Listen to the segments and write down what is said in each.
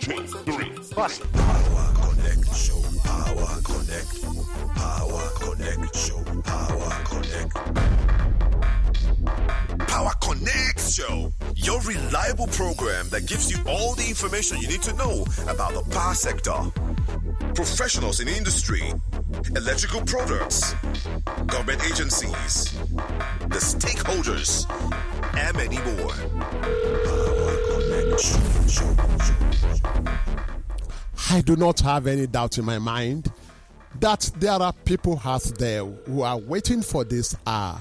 2, 3, bust. Power Connect Show. Power Connect. Power Connect Show. Power Connect. Power Connect Show. Your reliable program that gives you all the information you need to know about the power sector, professionals in the industry, electrical products, government agencies, the stakeholders, and many more. Power Connect Show. I do not have any doubt in my mind that there are people out there who are waiting for this hour.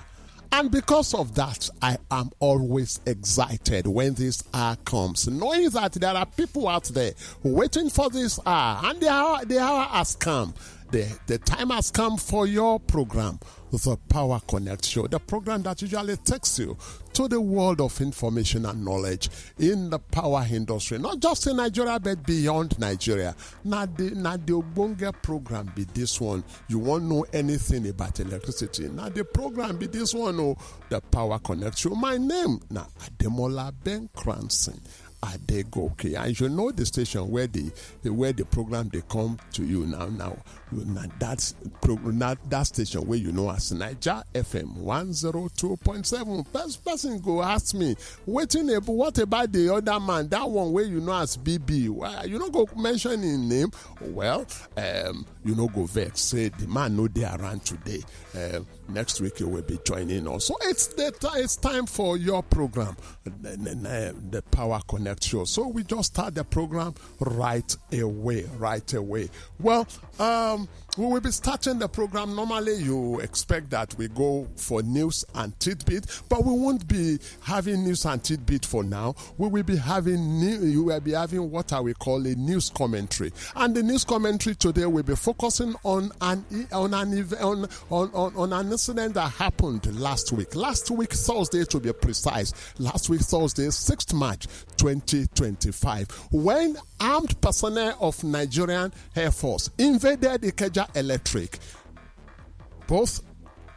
And because of that, I am always excited when this hour comes, knowing that there are people out there waiting for this hour, and the hour has come. The time has come for your program, the Power Connect Show, the program that usually takes you to the world of information and knowledge in the power industry, not just in Nigeria, but beyond Nigeria. Now the Obonga program be this one. You won't know anything about electricity. Now the program be this one, the Power Connect Show. My name, now Ademola Ben Cranston Adegoke, and you know the station where the program they come to you now that's that station where you know as Niger FM 102.7. First person go ask me, what about the other man, that one where you know as BB? Well, you know go mention his name. Well, you know go vex, say the man no they around today. Next week you will be joining us. So it's time for your program, the Power Connect Show. So we just start the program right away. Well, we will be starting the program. Normally you expect that we go for news and tidbit, but we won't be having news and tidbit for now. We will be having what I will call a news commentary. And the news commentary today will be focusing on an incident that happened last week Thursday, to be precise. Last week Thursday, 6th March 2025, when armed personnel of Nigerian Air Force invaded Ikeja Electric, both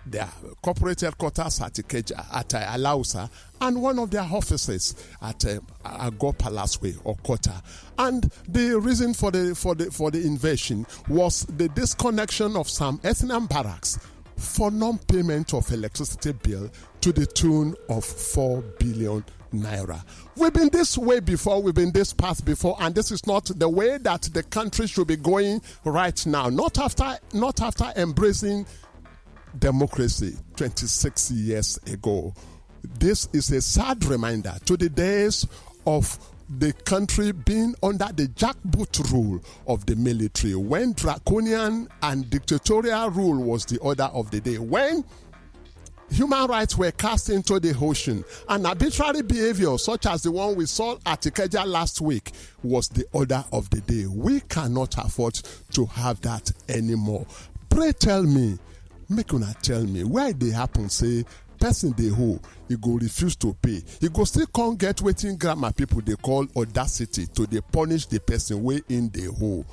their corporate headquarters at Ikeja, at Alausa, and one of their offices at Agor Palace Way or Kota. And the reason for the invasion was the disconnection of some ethnic barracks for non-payment of electricity bill to the tune of 4 billion naira. We've been this way before, we've been this path before, and this is not the way that the country should be going right now. Not after embracing democracy 26 years ago. This is a sad reminder to the days of the country being under the jackboot rule of the military, when draconian and dictatorial rule was the order of the day, when human rights were cast into the ocean, and arbitrary behavior such as the one we saw at Ikeja last week was the order of the day. We cannot afford to have that anymore. Pray tell me, make una tell me, why they happen say person they who he go refuse to pay, he go still can't get waiting grammar people they call audacity to they punish the person way in the hole.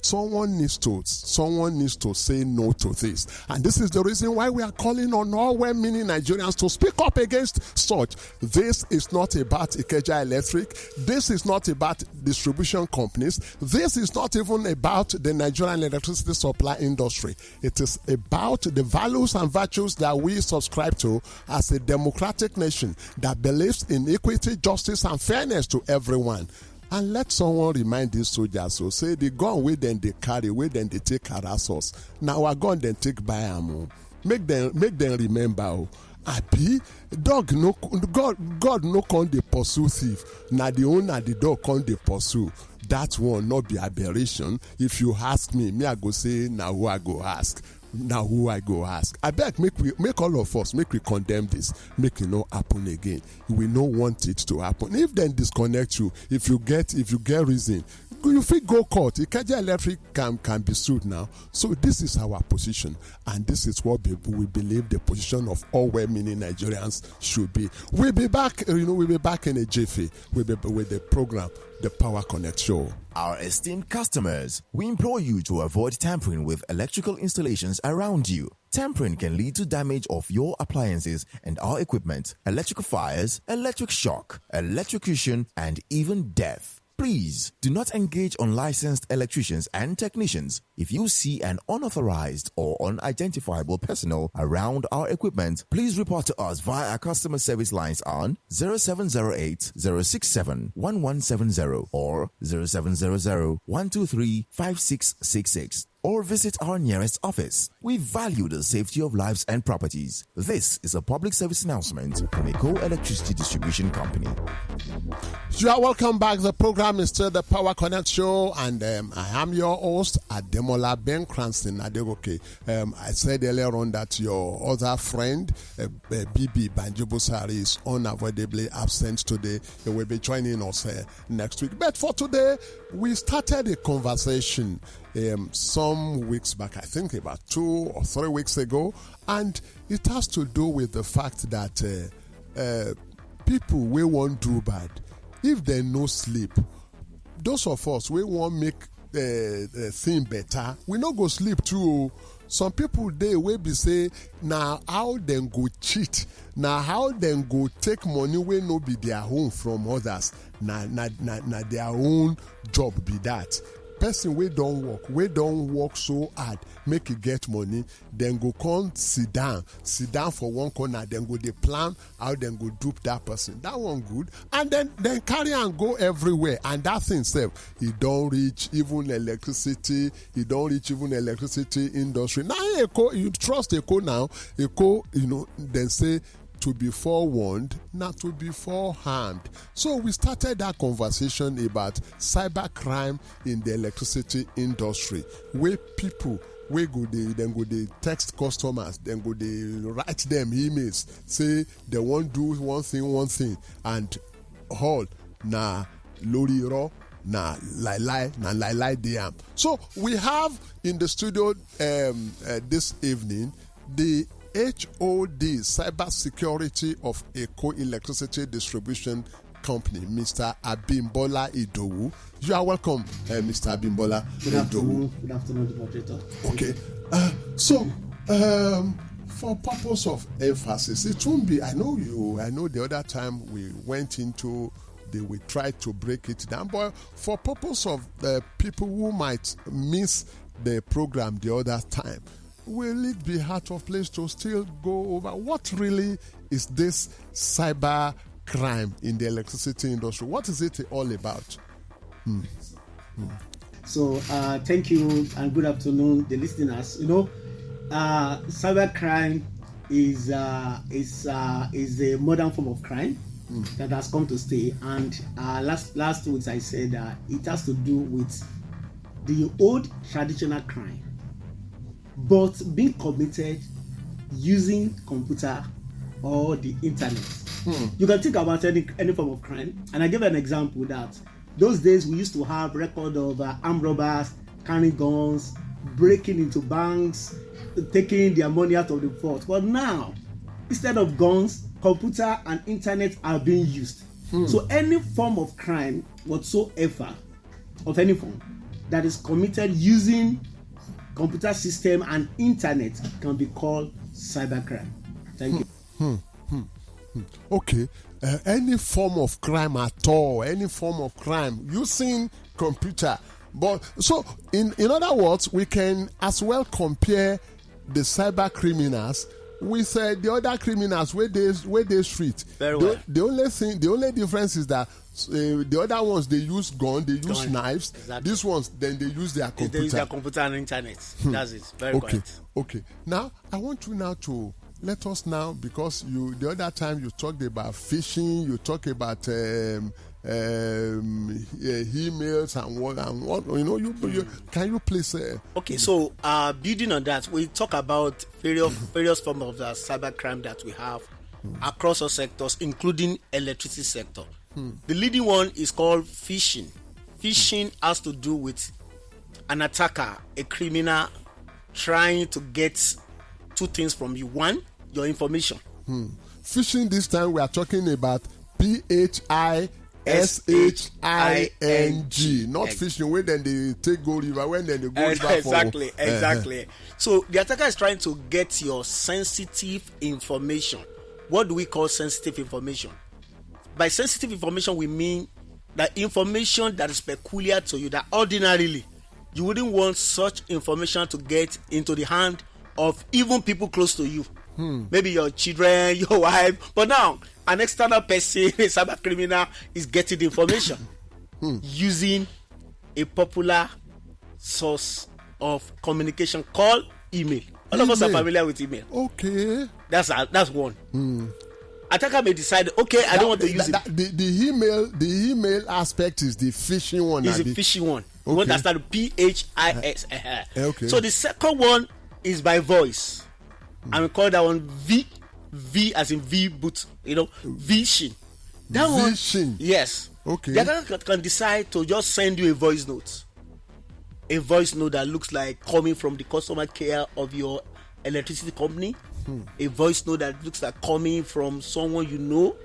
Someone needs to say no to this, and this is the reason why we are calling on all well-meaning Nigerians to speak up against such. This is not about Ikeja Electric. This is not about distribution companies. This is not even about the Nigerian electricity supply industry. It is about the values and virtues that we subscribe to as a democratic nation that believes in equity, justice, and fairness to everyone. And let someone remind these soldiers, so say the gun wey then they carry, wey then they take harass us. Now our gun then take by ammo. Make them remember. Abi God no con dey pursue thief. Now the owner the dog con dey pursue. That one not be aberration. If you ask me I go say now who I go ask. I beg make all of us make we condemn this, make it not happen again. We don't want it to happen. If then disconnect you, if you get reason, you fit go court. Ikeja Electric can be sued now. So this is our position, and this is what we believe the position of all well-meaning Nigerians should be. We'll be back. We'll be back in a jiffy with the program, the Power Connect Show. Our esteemed customers, we implore you to avoid tampering with electrical installations around you. Tampering can lead to damage of your appliances and our equipment, electrical fires, electric shock, electrocution, and even death. Please do not engage unlicensed electricians and technicians. If you see an unauthorized or unidentifiable personnel around our equipment, please report to us via our customer service lines on 0708 067 1170 or 0700 123 5666. Or visit our nearest office. We value the safety of lives and properties. This is a public service announcement from Eco Electricity Distribution Company. You are welcome back. The program is still the Power Connect Show, and I am your host, Ademola Ben Cranston Adegoke. I said earlier on that your other friend, Bibi Banjibusari, is unavoidably absent today. He will be joining us next week. But for today, we started a conversation some weeks back, I think about 2 or 3 weeks ago, and it has to do with the fact that people we won't do bad if they no sleep. Those of us we won't make thing better, we no go sleep too. Some people they will be say now how them go cheat, now how them go take money wey no be their own from others, na their own job be that. Person we don't work so hard make it get money, then go come sit down for one corner, then go they plan how then go dupe that person. That one good, and then carry and go everywhere, and that thing self it don't reach even electricity, it don't reach even electricity industry. Now Eco, you trust Eco now, Eco, then say to be forewarned, not to be foreharmed. So we started that conversation about cybercrime in the electricity industry, where people they go text customers, then go they write them emails, say they won't do one thing, and all na lori ro na lie they am. So we have in the studio this evening the HOD, Cyber Security of Eco Electricity Distribution Company, Mr. Abimbola Idowu. You are welcome, Mr. Abimbola Idowu. Good afternoon, moderator. Okay. So, for purpose of emphasis, it won't be, I know the other time we went into we tried to break it down, but for purpose of the people who might miss the program the other time, will it be out of place to still go over what really is this cyber crime in the electricity industry? What is it all about? So thank you and good afternoon, the listeners. Cyber crime is a modern form of crime that has come to stay. And last week I said it has to do with the old traditional crime, but being committed using computer or the internet. You can think about any form of crime, and I give an example that those days we used to have record of armed robbers carrying guns, breaking into banks, taking their money out of the vault. But now, instead of guns, computer and internet are being used. So any form of crime whatsoever, of any form, that is committed using computer system and internet can be called cybercrime. Thank you. Okay. Any form of crime at all, any form of crime using computer. But so in other words, we can as well compare the cyber criminals with the other criminals where they street. Very well. The only difference is that the other ones they use gun, they use knives. Exactly. These ones then they use their computer. They use their computer and internet. That's it. Very correct. Okay. Now I want you now to let us now, because the other time you talked about phishing, you talked about emails and what can you please okay, so building on that, we talk about various forms of the cybercrime that we have across all sectors, including electricity sector. The leading one is called phishing. Phishing has to do with an attacker, a criminal, trying to get two things from you. One, your information. Phishing, this time we are talking about PHISHING, not phishing where then they take gold river, when then they go river. Exactly. So the attacker is trying to get your sensitive information. What do we call sensitive information? By sensitive information, we mean that information that is peculiar to you, that ordinarily you wouldn't want such information to get into the hand of even people close to you. Maybe your children, your wife. But now, an external person, a cyber criminal, is getting the information using a popular source of communication called email. All of us are familiar with email. Okay. That's one. Attacker may decide, okay, I don't want to use it. The email aspect is the phishing one. It's the phishing one. Okay. We want to start with PHIS. Okay. So the second one is by voice. And we call that one V as in V boot, Vishing. That Vishing. one, yes. Okay. The attacker can decide to just send you a voice note. A voice note that looks like coming from the customer care of your electricity company. A voice note that looks like coming from someone you know,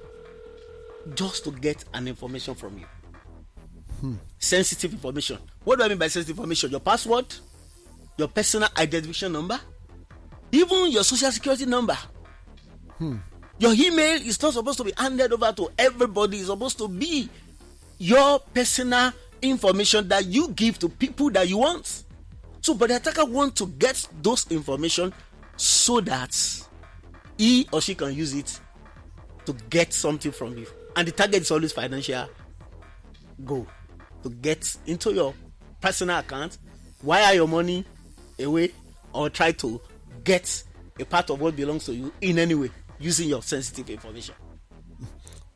just to get an information from you. Sensitive information. What do I mean by sensitive information? Your password, your personal identification number, even your social security number. Your email is not supposed to be handed over to everybody. It's supposed to be your personal information that you give to people that you want. So, but the attacker wants to get those information so that he or she can use it to get something from you. And the target is always financial goal, to get into your personal account, wire your money away, or try to get a part of what belongs to you in any way using your sensitive information.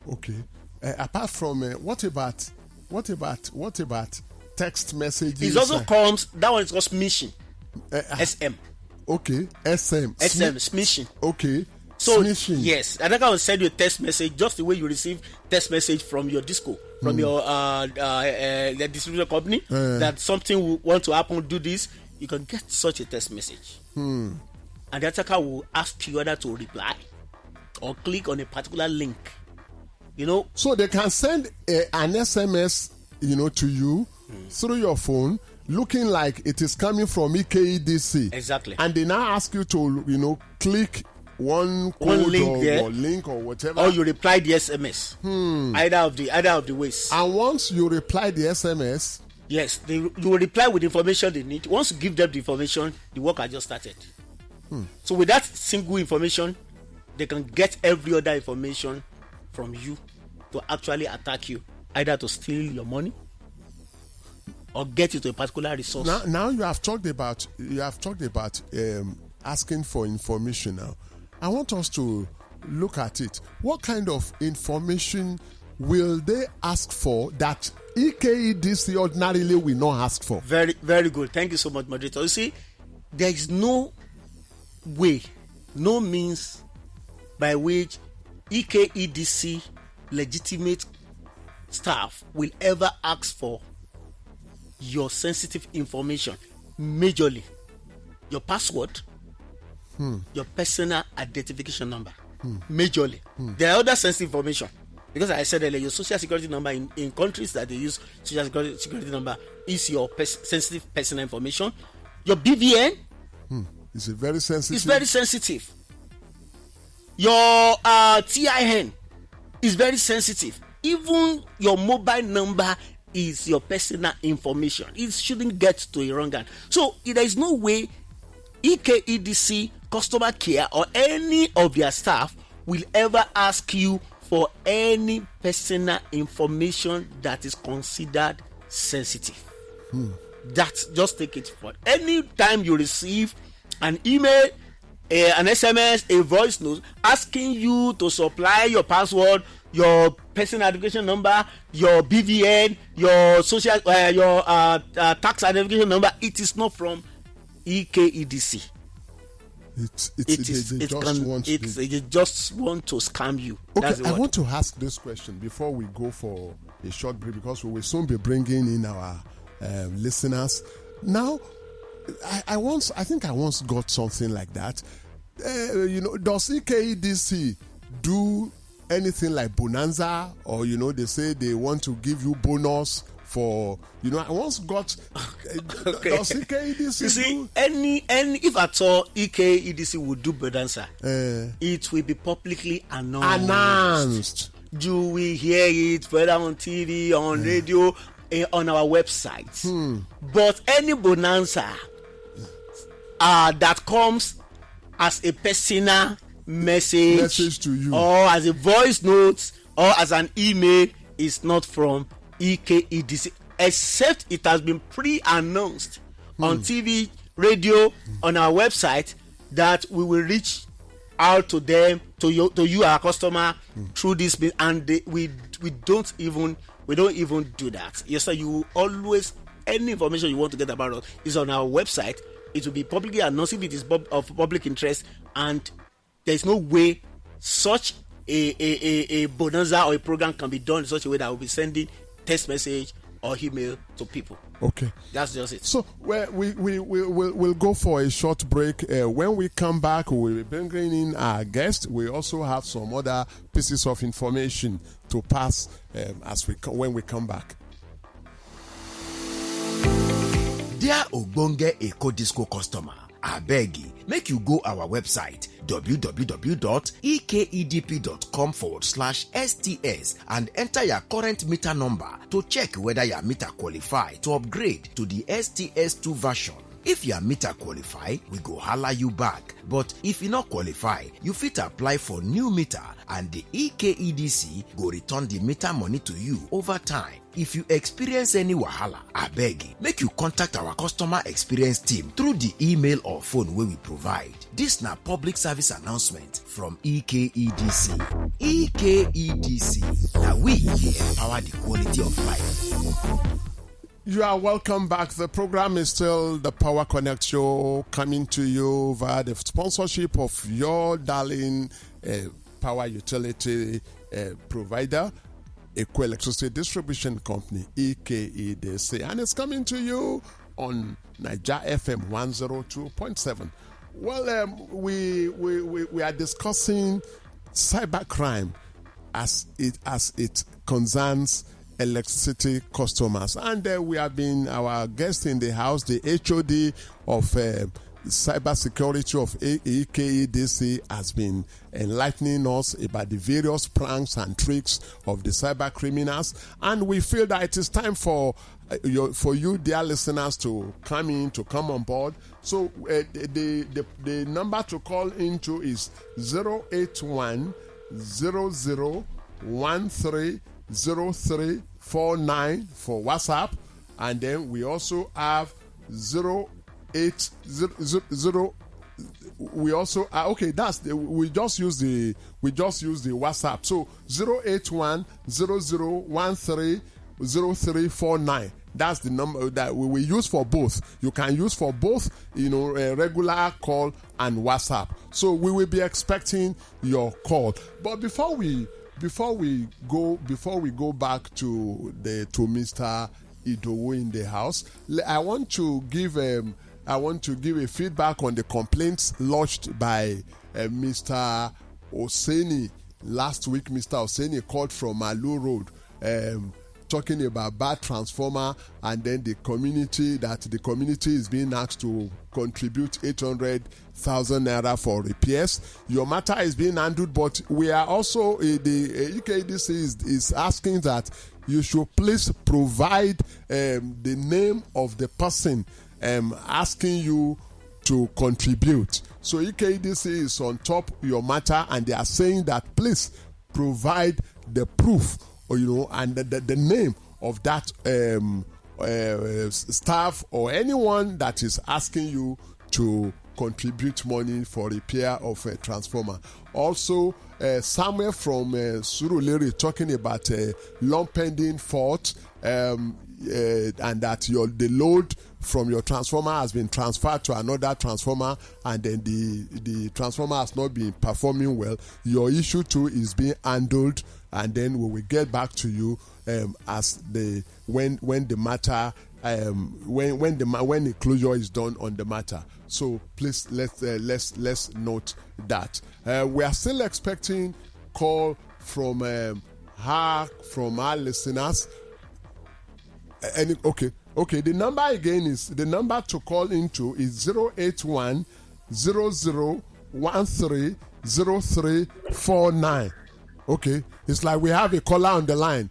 Okay. Apart from what about text messages? It also comes, that one is called smishing. SM. Okay. SM, smishing. Okay. So smishing. yes, I think I will send you a text message just the way you receive text message from your disco, from your the distributor company, that something will want to happen, do this. You can get such a text message, and the attacker will ask you whether to reply or click on a particular link. So they can send an SMS, to you through your phone, looking like it is coming from EKEDC. Exactly. And they now ask you to, click one code or link or whatever. Or you reply the SMS. Either of the ways. And once you reply the SMS, yes, you will reply with the information they need. Once you give them the information, the work has just started. So with that single information, they can get every other information from you to actually attack you, either to steal your money or get you to a particular resource. Now you have talked about asking for information. Now I want us to look at it. What kind of information will they ask for that EKEDC ordinarily will not ask for? Very, very good. Thank you so much, moderator. You see, there is no way, no means by which EKEDC legitimate staff will ever ask for your sensitive information, majorly your password, your personal identification number, majorly. There are other sensitive information, because I said earlier, your social security number in countries that they use social security number is your sensitive personal information. Your BVN is very sensitive. It's very sensitive. Your TIN is very sensitive. Even your mobile number is your personal information. It shouldn't get to a wrong hand. So there is no way EKEDC, customer care, or any of their staff will ever ask you for any personal information that is considered sensitive. That, just take it for any time you receive an email, an SMS, a voice note asking you to supply your password, your personal identification number, your BVN, your social, your tax identification number. It is not from EKEDC. They just want to scam you. Okay, I want to ask this question before we go for a short break, because we will soon be bringing in our listeners. Now, I think I once got something like that. Does EKEDC do anything like bonanza, or they say they want to give you bonus for, I once got okay. Does EKEDC you see, any if at all EKEDC would do bonanza, it will be publicly announced. you will hear it whether on TV, on radio, on our website. But any bonanza that comes as a personal message to you, or as a voice note, or as an email, is not from EKEDC, except it has been pre-announced on TV, radio, on our website, that we will reach out to them, to you our customer, through this, and we don't even do that. Yes, sir. You always, any information you want to get about us is on our website. It will be publicly announced if it is of public interest, and there is no way such a bonanza or a program can be done in such a way that will be sending text message or email to people. Okay, that's just it. So we'll go for a short break. When we come back, we'll be bringing in our guest. We also have some other pieces of information to pass when we come back. Dear Ogbonge Eco Disco customer, I beg you, make you go our website www.ekedp.com/STS and enter your current meter number to check whether your meter qualify to upgrade to the STS2 version. If your meter qualify, we go holla you back. But if you not qualify, you fit apply for new meter and the EKEDC go return the meter money to you over time. If you experience any wahala, I beg you, make you contact our customer experience team through the email or phone where we provide. This na public service announcement from EKEDC. EKEDC, now we empower the quality of life. You are welcome back. The program is still the Power Connect Show, coming to you via the sponsorship of your darling power utility provider, Eco Electricity Distribution Company, EKEDC, and it's coming to you on Niger FM 102.7. Well, we are discussing cybercrime as it concerns electricity customers, and we have been, our guest in the house, the HOD of cybersecurity of EKEDC, has been enlightening us about the various pranks and tricks of the cyber criminals, and we feel that it is time for you, dear listeners, to come on board. So the number to call into is 081 0013 0349 for WhatsApp, and then we also have 0800. We also we just use the WhatsApp. So 081 0013 0349. That's the number that we will use for both. You can use for both, a regular call and WhatsApp. So we will be expecting your call. But before we go back to Mr. Idowu in the house, I want to give a feedback on the complaints lodged by Mr. Oseni last week. Mr. Oseni called from Malu Road, talking about bad transformer, and then the community is being asked to contribute 800,000 naira for repairs. Your matter is being handled, but we are also the EKEDC is asking that you should please provide the name of the person asking you to contribute. So EKEDC is on top of your matter, and they are saying that please provide the proof, and the name of that staff or anyone that is asking you to contribute money for repair of a transformer. Also, Samuel from Surulere talking about long pending fault, and that the load from your transformer has been transferred to another transformer, and then the transformer has not been performing well. Your issue too is being handled, and then we will get back to you when the closure is done on the matter. So please let's note that we are still expecting call from our listeners. Okay. The number again is the number to call into is 081 0013 0349. Okay, it's like we have a caller on the line.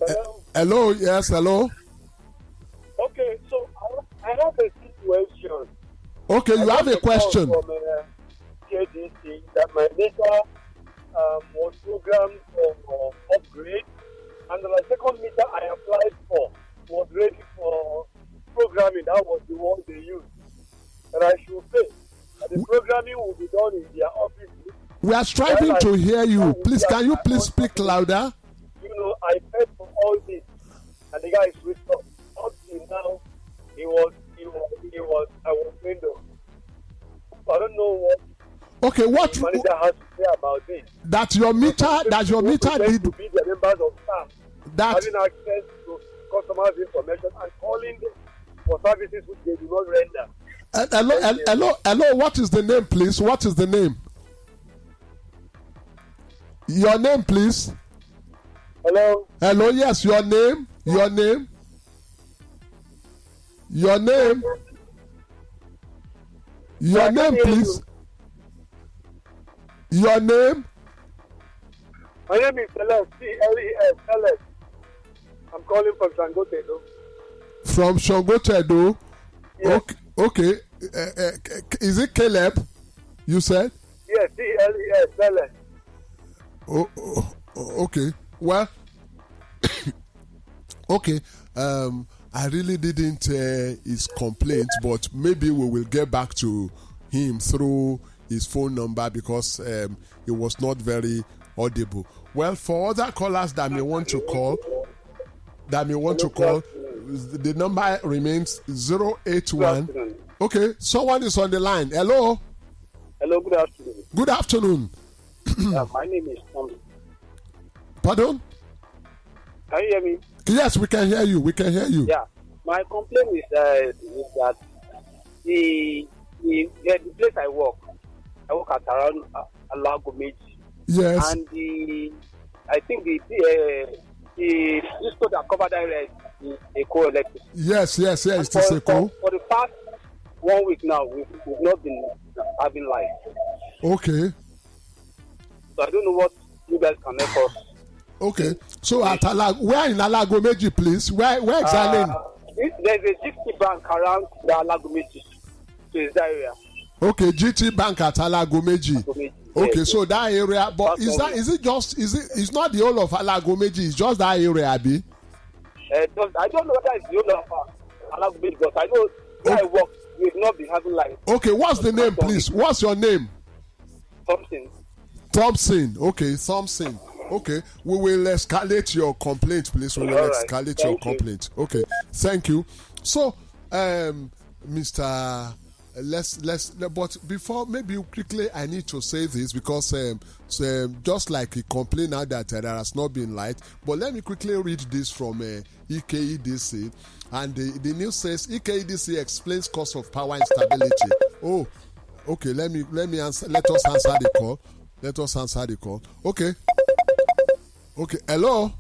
Hello? Hello, yes, hello. Okay, so I have a situation. Okay, you have a question. From KDC that my meter was programmed for upgrade, and the second meter I applied for was ready for programming. That was the one they used, and I should pay. And the programming will be done in their office. We are striving to hear you. Please, can you please speak louder? You know, I paid for all this, and the guy is switched off. Up till now, he was I was window. I don't know what. Okay, what the manager has to say about this. that your meter did to be the members of staff that having access to customers' information and calling them for services which they do not render. hello, what is the name, please? What is the name? Your name, please. Hello. Hello, yes, your name, your name, your name, your name, please. Your name. My name is Celeste, C-L-E-S, Celeste. I'm calling from Shangotedo. From Shangotedo. Yes. Okay. Is it Caleb? You said. Yes, C-L-E-S, Celeste. Okay. Well, okay. I really didn't his complaint, but maybe we will get back to him through his phone number because it was not very audible. Well, for other callers that may want to call, the number remains 081. Okay, someone is on the line. Hello. Hello, good afternoon. Good afternoon. My name is Tom. Pardon? Can you hear me? Yes, we can hear you. We can hear you. Yeah. My complaint is that the place I work at around Alago Meji. Yes. And I think the store that covered that area is Eco Electric. Yes, it is Eco. For the past 1 week now, we've not been having light. Okay. So I don't know what you guys can help us. Okay. So at where in Alago Meji, please? Where exactly? There's a GT bank around the Alago Meji. So it's that area. Okay, GT Bank at Alago Meji. Okay, yes. So that area, but it's not the whole of Alago Meji, it's just that area, Abi? I don't know whether it's the whole of Alago Meji, but I know where I work, we've not been having light. Okay, what's the name, please? What's your name? Thompson. Okay, Thompson. Okay, we will escalate your complaint, please. We will escalate your complaint. Okay, thank you. So, Mr. But before, maybe quickly, I need to say this because just like he complained now that there has not been light, but let me quickly read this from EKEDC, and the news says EKEDC explains cause of power instability. Oh, okay. Let answer. Let us answer the call. Okay. Hello.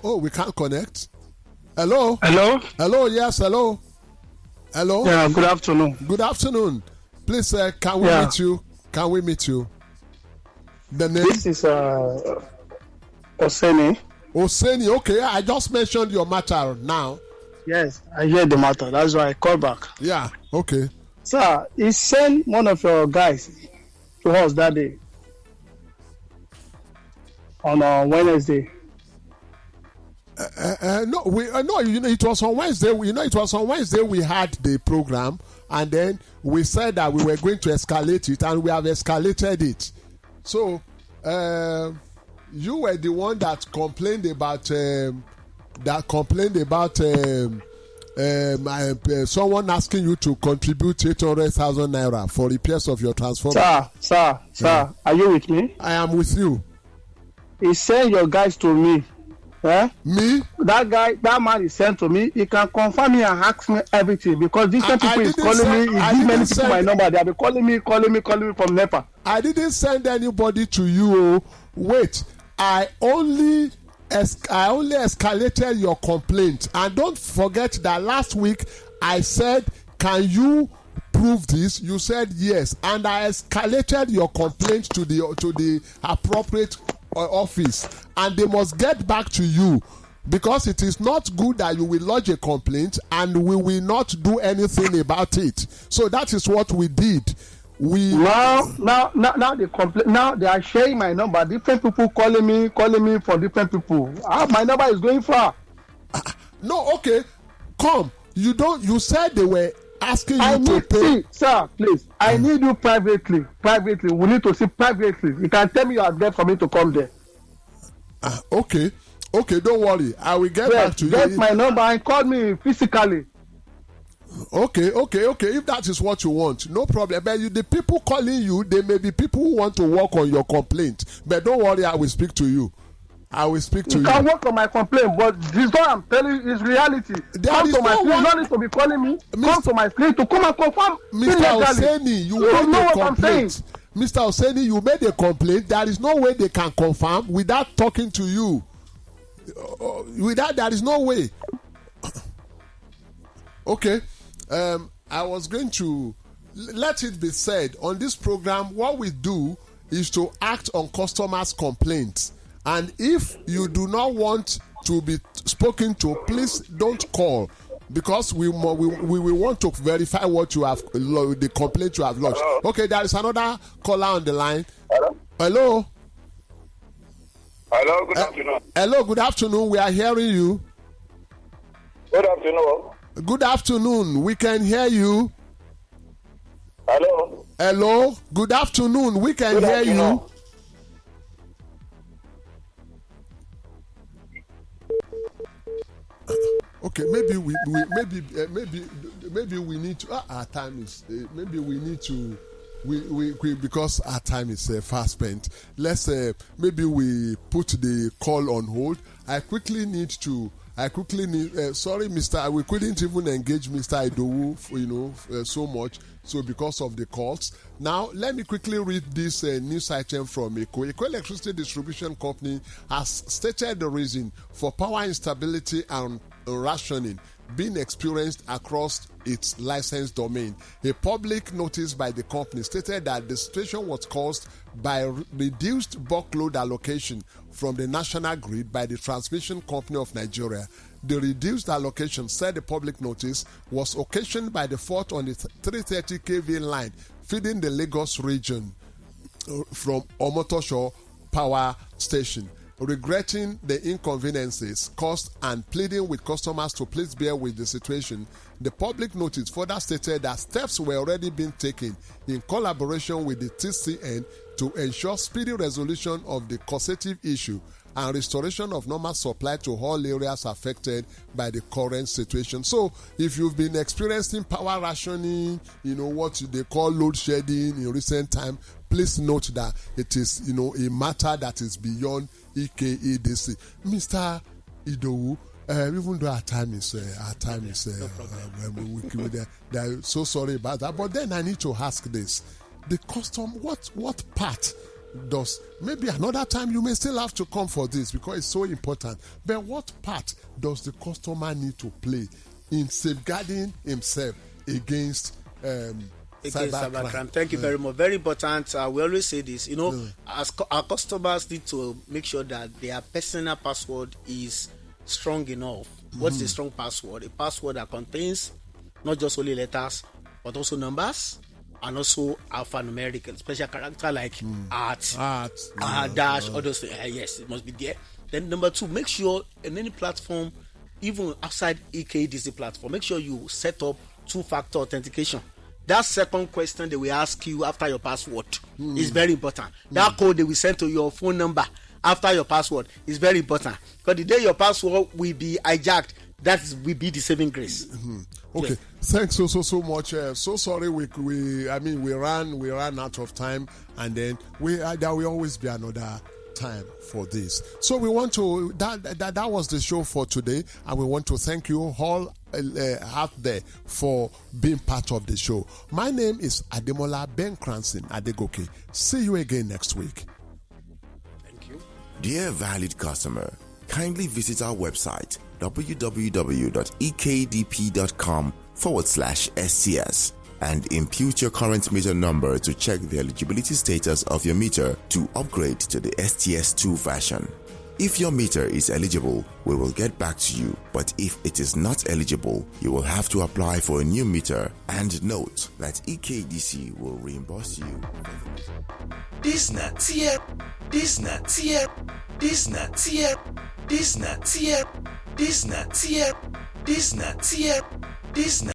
Oh, we can't connect. Hello. Yes, hello. Yeah, good afternoon. Good afternoon. Please, can we meet you? The name? This is Oseni. Okay, I just mentioned your matter now. Yes, I hear the matter. That's why I call back. Yeah, okay. Sir, he sent one of your guys to us that day on Wednesday. No, it was on Wednesday. It was on Wednesday we had the program, and then we said that we were going to escalate it, and we have escalated it. So, you were the one that complained about someone asking you to contribute 800,000 naira for repairs of your transformer. Sir, are you with me? I am with you. He sent your guys to me. Me? That man is sent to me. He can confirm me and ask me everything because different people is calling me. He gives many people my number. They have been calling me from NEPA. I didn't send anybody to you. Wait, I only escalated your complaint, and don't forget that last week I said, can you prove this? You said yes, and I escalated your complaint to the appropriate office, and they must get back to you, because it is not good that you will lodge a complaint and we will not do anything about it. So that is what we did. Now they complain. Now they are sharing my number. Different people calling me for different people. My number is going far. No, okay, come. You said they were asking you to pay. See, sir, please. I need you privately. Privately, we need to see privately. You can tell me your address for me to come there. Okay, don't worry. I will get back to you. Get my number and call me physically. Okay. If that is what you want, no problem. But the people calling you, they may be people who want to work on your complaint. But don't worry, I will speak to you. You can work on my complaint, but this is what I'm telling you is reality. Come to my place. You don't need to be calling me. Come to my place to come and confirm. Mr. Oseni, you made a complaint. Mr. Oseni, you made a complaint. There is no way they can confirm without talking to you. Without, there is no way. Okay. I was going to let it be said on this program, what we do is to act on customers' complaints. And if you do not want to be spoken to, please don't call, because we will want to verify what you have, the complaint you have lodged. Okay, there is another caller on the line. Hello. Hello, good afternoon. Hello, good afternoon. We are hearing you. Good afternoon. Good afternoon. We can hear you. Hello. Good afternoon. We can hear you. Okay, maybe we need to. Our time is. Maybe we need to. We because our time is fast spent. Let's maybe we put the call on hold. I quickly need. Sorry, Mr. We couldn't even engage Mr. Idowu, so much. So because of the calls. Now, let me quickly read this news item from ECO. ECO Electricity Distribution Company has stated the reason for power instability and rationing being experienced across its licensed domain. A public notice by the company stated that the situation was caused by reduced bulk load allocation from the national grid by the Transmission Company of Nigeria. The reduced allocation, said the public notice, was occasioned by the fault on the 330 kV line feeding the Lagos region from Omotosho Power Station. Regretting the inconveniences caused and pleading with customers to please bear with the situation, the public notice further stated that steps were already being taken in collaboration with the TCN to ensure speedy resolution of the causative issue and restoration of normal supply to all areas affected by the current situation. So, if you've been experiencing power rationing, what they call load shedding in recent time, please note that it is, a matter that is beyond EKEDC. Mr. Idowu, even though our time is they're so sorry about that. But then I need to ask this: the custom, what part does, maybe another time you may still have to come for this because it's so important, but what part does the customer need to play in safeguarding himself against cybercrime? Thank you very much. Very important. We always say this, as our customers need to make sure that their personal password is strong enough. What's the strong password? A password that contains not just only letters, but also numbers, and also alphanumeric, special character like dash, all those things. Yes, it must be there. Then number 2, make sure in any platform, even outside EKDC platform, make sure you set up 2-factor authentication. That second question they will ask you after your password is very important. That code they will send to your phone number after your password is very important, because the day your password will be hijacked, that will be the saving grace. Okay, yes. Thanks so much. So sorry we ran out of time, and then there will always be another time for this. So we want to that was the show for today, and we want to thank you all out there for being part of the show. My name is Ademola Ben Cranston Adegoke. See you again next week. Thank you. Dear valued customer, kindly visit our website www.ekedp.com/STS and input your current meter number to check the eligibility status of your meter to upgrade to the STS2 version. If your meter is eligible, we will get back to you, but if it is not eligible, you will have to apply for a new meter, and note that EKDC will reimburse you. This not tier, this not tier, this not tier, this not tier, this not tier, this not tier, this not